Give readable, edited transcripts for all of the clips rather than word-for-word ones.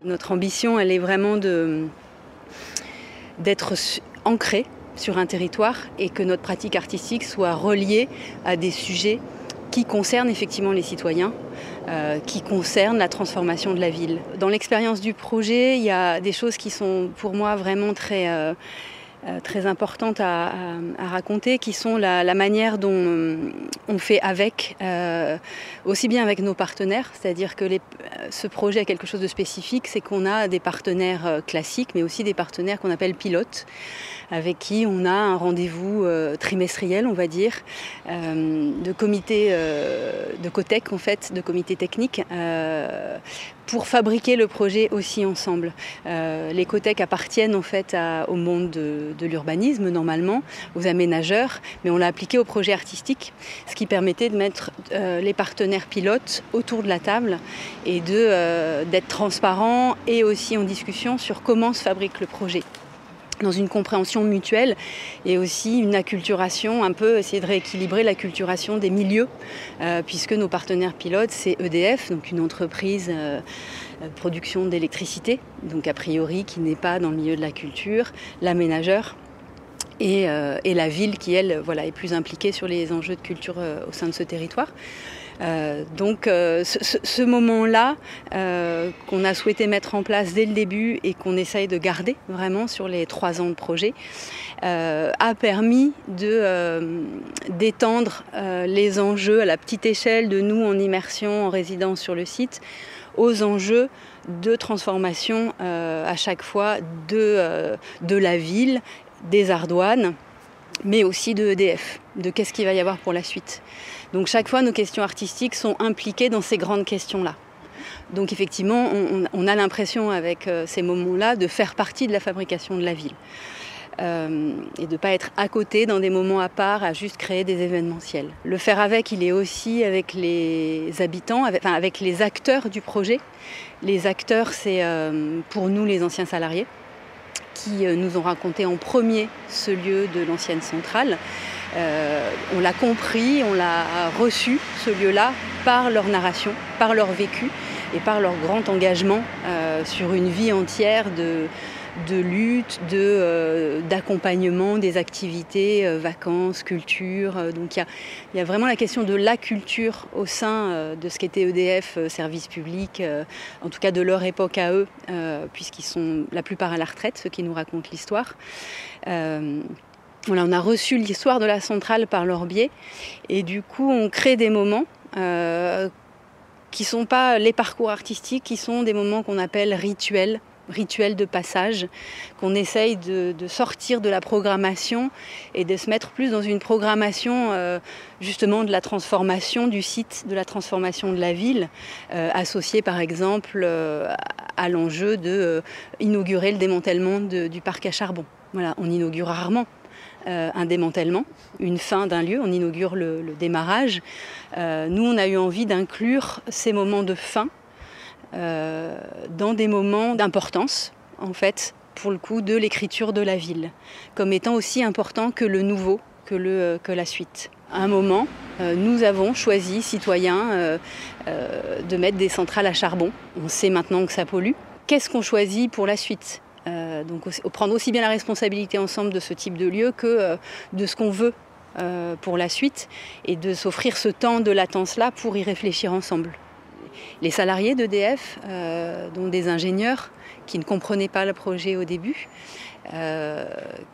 Notre ambition, elle est vraiment d'être ancrée sur un territoire et que notre pratique artistique soit reliée à des sujets qui concernent effectivement les citoyens, qui concernent la transformation de la ville. Dans l'expérience du projet, il y a des choses qui sont pour moi vraiment très importantes à raconter, qui sont la manière dont on fait avec, aussi bien avec nos partenaires, c'est-à-dire que ce projet a quelque chose de spécifique, c'est qu'on a des partenaires classiques, mais aussi des partenaires qu'on appelle pilotes, avec qui on a un rendez-vous trimestriel, on va dire, de comités, de COTEC en fait, de comités techniques, pour fabriquer le projet aussi ensemble. Les COTEC appartiennent en fait au monde de l'urbanisme normalement, aux aménageurs, mais on l'a appliqué au projet artistique, ce qui permettait de mettre les partenaires pilotes autour de la table et d'être transparents et aussi en discussion sur comment se fabrique le projet, dans une compréhension mutuelle et aussi une acculturation, un peu essayer de rééquilibrer l'acculturation des milieux, puisque nos partenaires pilotes, c'est EDF, donc une entreprise de production d'électricité, donc a priori qui n'est pas dans le milieu de la culture, l'aménageur et la ville qui, elle, voilà, est plus impliquée sur les enjeux de culture au sein de ce territoire. Donc ce moment-là qu'on a souhaité mettre en place dès le début et qu'on essaye de garder vraiment sur les 3 ans de projet a permis d'étendre les enjeux à la petite échelle de nous en immersion, en résidence sur le site, aux enjeux de transformation à chaque fois de la ville, des Ardoines, mais aussi de EDF, de qu'est-ce qu'il va y avoir pour la suite. Donc chaque fois, nos questions artistiques sont impliquées dans ces grandes questions-là. Donc effectivement, on a l'impression avec ces moments-là de faire partie de la fabrication de la ville. Et de ne pas être à côté dans des moments à part, à juste créer des événementiels. Le faire avec, il est aussi avec les habitants, avec les acteurs du projet. Les acteurs, c'est pour nous les anciens salariés, qui nous ont raconté en premier ce lieu de l'ancienne centrale. On l'a compris, on l'a reçu, ce lieu-là, par leur narration, par leur vécu et par leur grand engagement sur une vie entière de lutte, d'accompagnement des activités, vacances, culture. Donc il y a vraiment la question de la culture au sein de ce qu'était EDF, service public, en tout cas de leur époque à eux, puisqu'ils sont la plupart à la retraite, ceux qui nous racontent l'histoire. Voilà, on a reçu l'histoire de la centrale par leur biais et du coup on crée des moments qui ne sont pas les parcours artistiques, qui sont des moments qu'on appelle rituels de passage, qu'on essaye de sortir de la programmation et de se mettre plus dans une programmation justement de la transformation du site, de la transformation de la ville, associée par exemple à l'enjeu d'inaugurer le démantèlement du parc à charbon. Voilà, on inaugure rarement un démantèlement, une fin d'un lieu, on inaugure le démarrage. Nous, on a eu envie d'inclure ces moments de fin dans des moments d'importance, en fait, pour le coup, de l'écriture de la ville, comme étant aussi important que le nouveau, que la suite. À un moment, nous avons choisi, citoyens, de mettre des centrales à charbon. On sait maintenant que ça pollue. Qu'est-ce qu'on choisit pour la suite ? Donc prendre aussi bien la responsabilité ensemble de ce type de lieu que de ce qu'on veut pour la suite et de s'offrir ce temps de latence-là pour y réfléchir ensemble. Les salariés d'EDF, dont des ingénieurs qui ne comprenaient pas le projet au début,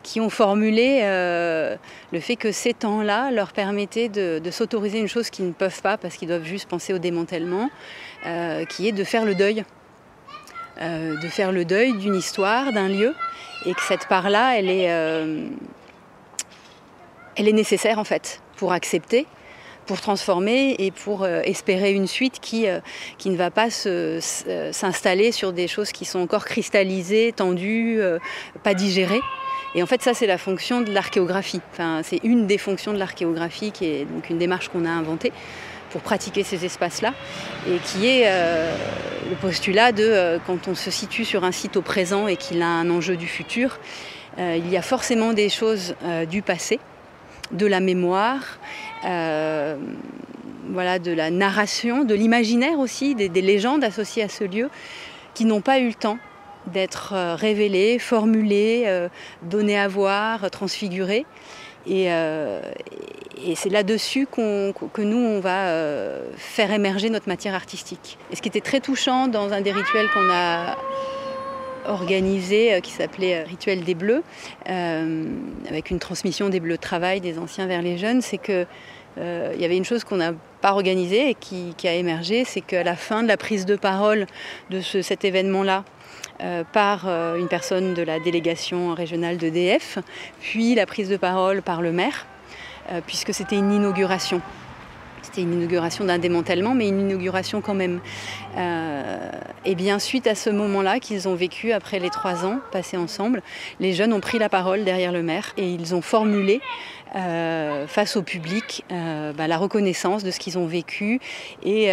qui ont formulé le fait que ces temps-là leur permettaient de s'autoriser une chose qu'ils ne peuvent pas parce qu'ils doivent juste penser au démantèlement, qui est de faire le deuil. De faire le deuil d'une histoire, d'un lieu, et que cette part-là, elle est nécessaire en fait pour accepter, pour transformer et pour espérer une suite qui ne va pas s'installer sur des choses qui sont encore cristallisées, tendues, pas digérées. Et en fait, ça, c'est la fonction de l'archéographie. Enfin, c'est une des fonctions de l'archéographie, qui est donc une démarche qu'on a inventée pour pratiquer ces espaces-là, et qui est le postulat de quand on se situe sur un site au présent et qu'il a un enjeu du futur, il y a forcément des choses du passé, de la mémoire, voilà, de la narration, de l'imaginaire aussi, des légendes associées à ce lieu, qui n'ont pas eu le temps d'être révélés, formulés, donnés à voir, transfigurés. Et c'est là-dessus que nous, on va faire émerger notre matière artistique. Et ce qui était très touchant dans un des rituels qu'on a organisé, qui s'appelait Rituel des Bleus, avec une transmission des Bleus de travail des anciens vers les jeunes, c'est qu'il y avait une chose qu'on n'a pas organisée et qui a émergé, c'est qu'à la fin de la prise de parole de cet événement-là, par une personne de la délégation régionale d'EDF, puis la prise de parole par le maire, puisque c'était une inauguration. C'était une inauguration d'un démantèlement, mais une inauguration quand même. Et bien, suite à ce moment-là qu'ils ont vécu après les 3 ans passés ensemble, les jeunes ont pris la parole derrière le maire et ils ont formulé face au public la reconnaissance de ce qu'ils ont vécu et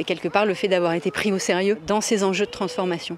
quelque part le fait d'avoir été pris au sérieux dans ces enjeux de transformation.